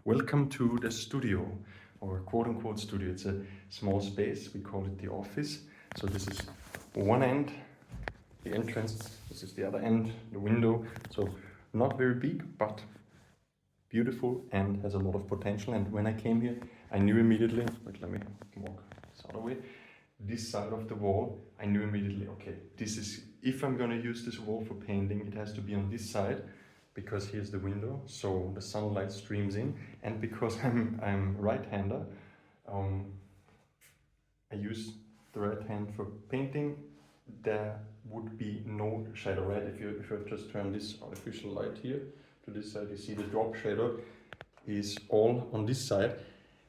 Welcome to the studio, or quote-unquote studio. It's a small space, we call it the office. So this is one end, the entrance, this is the other end, the window. So not very big, but beautiful and has a lot of potential. And when I came here, I knew immediately, wait, let me walk this other way. This side of the wall, I knew immediately, okay, this is, if I'm gonna use this wall for painting, it has to be on this side, because here's the window, so the sunlight streams in, and because I'm right-hander, I use the right hand for painting. There would be no shadow, right? If you just turn this artificial light here to this side, you see the drop shadow is all on this side.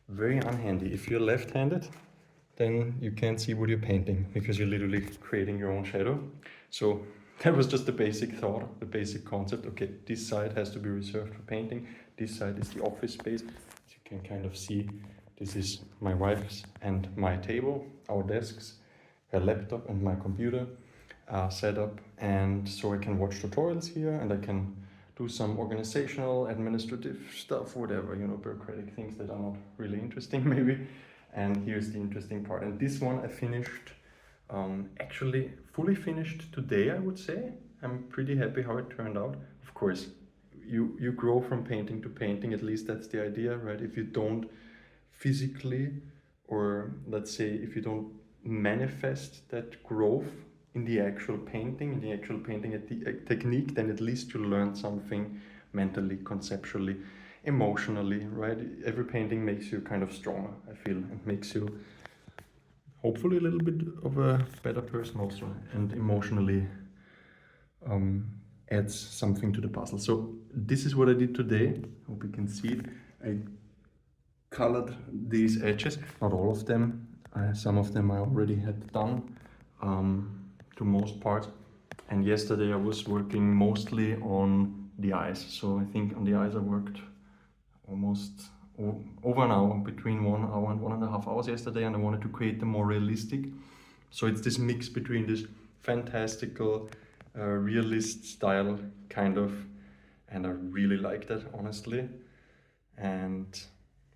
Very unhandy. If you're left-handed, then you can't see what you're painting because you're literally creating your own shadow. So that was just the basic thought, the basic concept. Okay, this side has to be reserved for painting. This side is the office space. As you can kind of see, this is my wife's and my table, our desks, her laptop and my computer set up. And so I can watch tutorials here and I can do some organizational, administrative stuff, whatever, you know, bureaucratic things that are not really interesting maybe. And here's the interesting part. And this one I finished, actually fully finished today, I would say. I'm pretty happy how it turned out. Of course, you grow from painting to painting, at least that's the idea, right? If you don't physically, or let's say if you don't manifest that growth in the actual painting, technique, then at least you learn something mentally, conceptually, emotionally, right? Every painting makes you kind of stronger, I feel, and makes you hopefully a little bit of a better person also, and emotionally adds something to the puzzle. So this is what I did today. Hope you can see it. I colored these edges, not all of them. Some of them I already had done to most parts. And yesterday I was working mostly on the eyes. So I think on the eyes I worked almost over an hour, between 1 hour and 1.5 hours yesterday, and I wanted to create them more realistic. So it's this mix between this fantastical realist style kind of, and I really like that, honestly. And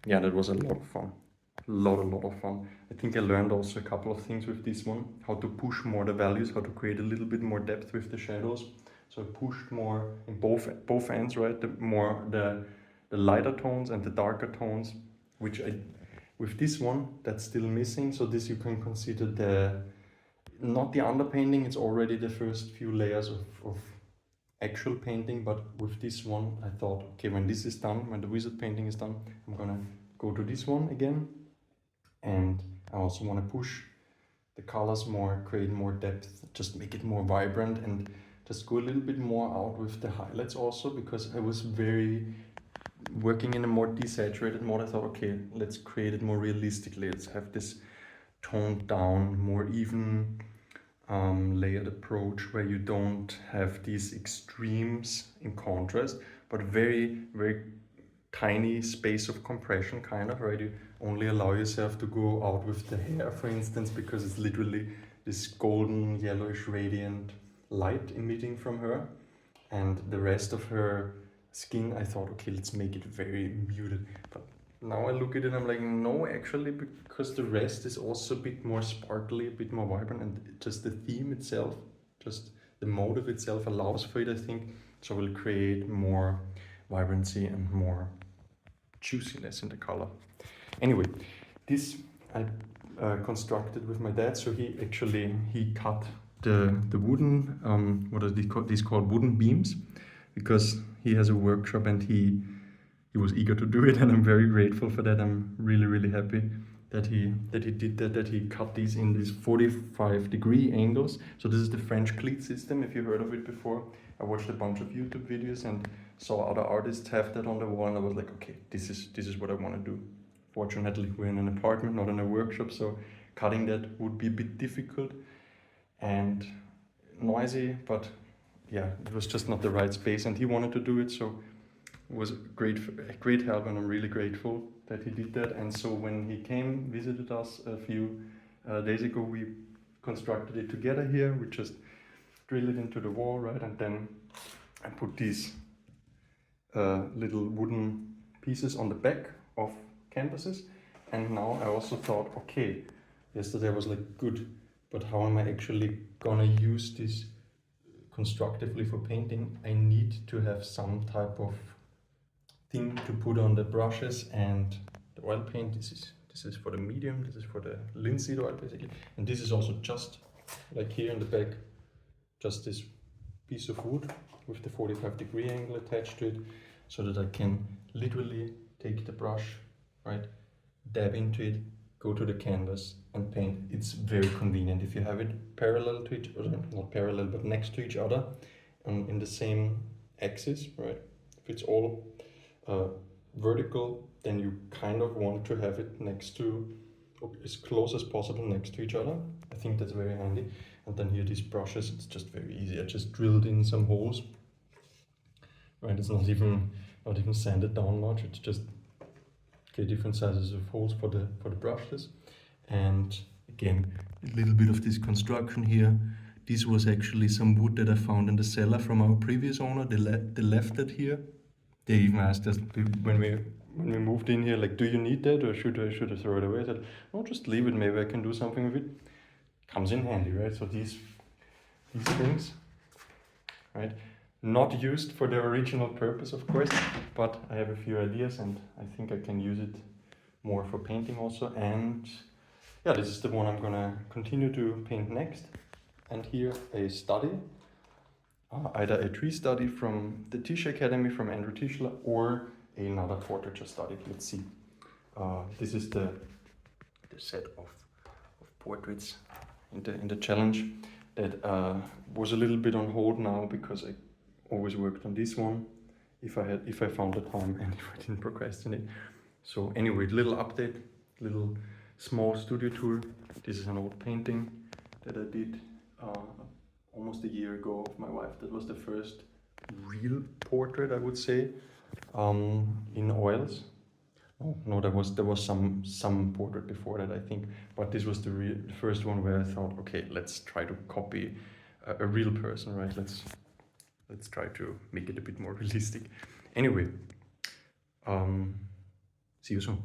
yeah, that was a lot of fun. A lot of fun. I think I learned also a couple of things with this one, how to push more the values, how to create a little bit more depth with the shadows. So I pushed more in both ends, right? The lighter tones and the darker tones, which with this one, that's still missing. So this you can consider not the underpainting, it's already the first few layers of actual painting, but with this one, I thought, okay, when this is done, when the wizard painting is done, I'm gonna go to this one again. And I also want to push the colors more, create more depth, just make it more vibrant, and just go a little bit more out with the highlights also, because I was very working in a more desaturated mode. I thought, okay, let's create it more realistically. Let's have this toned down, more even layered approach where you don't have these extremes in contrast, but very, very tiny space of compression, kind of, right? You only allow yourself to go out with the hair, for instance, because it's literally this golden, yellowish, radiant light emitting from her. And the rest of her skin, I thought, okay, let's make it very muted. But now I look at it and I'm like, no, actually, because the rest is also a bit more sparkly, a bit more vibrant, and just the theme itself, just the motive itself allows for it, I think. So we'll create more vibrancy and more juiciness in the color. Anyway, this I constructed with my dad. So he cut the wooden, what are these called, wooden beams, because he has a workshop and he was eager to do it, and I'm very grateful for that. I'm really happy that he did that, that he cut these in these 45-degree angles. So this is the French cleat system, if you heard of it before. I watched a bunch of YouTube videos and saw other artists have that on the wall, and I was like, okay, this is what I want to do. Fortunately, we're in an apartment, not in a workshop, so cutting that would be a bit difficult and noisy, but yeah, it was just not the right space, and he wanted to do it, so it was a great help, and I'm really grateful that he did that. And so when he came, visited us a few days ago, we constructed it together here. We just drilled it into the wall, right? And then I put these little wooden pieces on the back of canvases. And now I also thought, okay, yesterday I was like, good, but how am I actually gonna use this constructively for painting? I need to have some type of thing to put on the brushes and the oil paint. This is for the medium, this is for the linseed oil basically, and this is also just like here in the back, just this piece of wood with the 45-degree angle attached to it, so that I can literally take the brush, right, dab into it, go to the canvas and paint. It's very convenient if you have it parallel to each other, not parallel but next to each other, and in the same axis, right? If it's all vertical, then you kind of want to have it next to, as close as possible next to each other. I think that's very handy. And then here these brushes, it's just very easy. I just drilled in some holes, right? It's not even sanded down much. It's just different sizes of holes for the brushes. And again, a little bit of this construction here. This was actually some wood that I found in the cellar from our previous owner. They left it here. They even asked us when we moved in here, like, do you need that or should I throw it away? I said, no, just leave it. Maybe I can do something with it. Comes in handy, right? So these things, right? Not used for their original purpose, of course, but I have a few ideas and I think I can use it more for painting also. And yeah, this is the one I'm gonna continue to paint next. And here a study. Either a tree study from the Tisch Academy from Andrew Tischler or another portraiture study. Let's see. This is the set of portraits in the challenge that was a little bit on hold now because I always worked on this one if I found the time and if I didn't procrastinate. So anyway, little update, little small studio tour. This is an old painting that I did almost a year ago of my wife. That was the first real portrait, I would say, in oils. No, there was some portrait before that, I think, but this was the first one where I thought, okay, let's try to copy a real person, right? Let's try to make it a bit more realistic. Anyway, see you soon.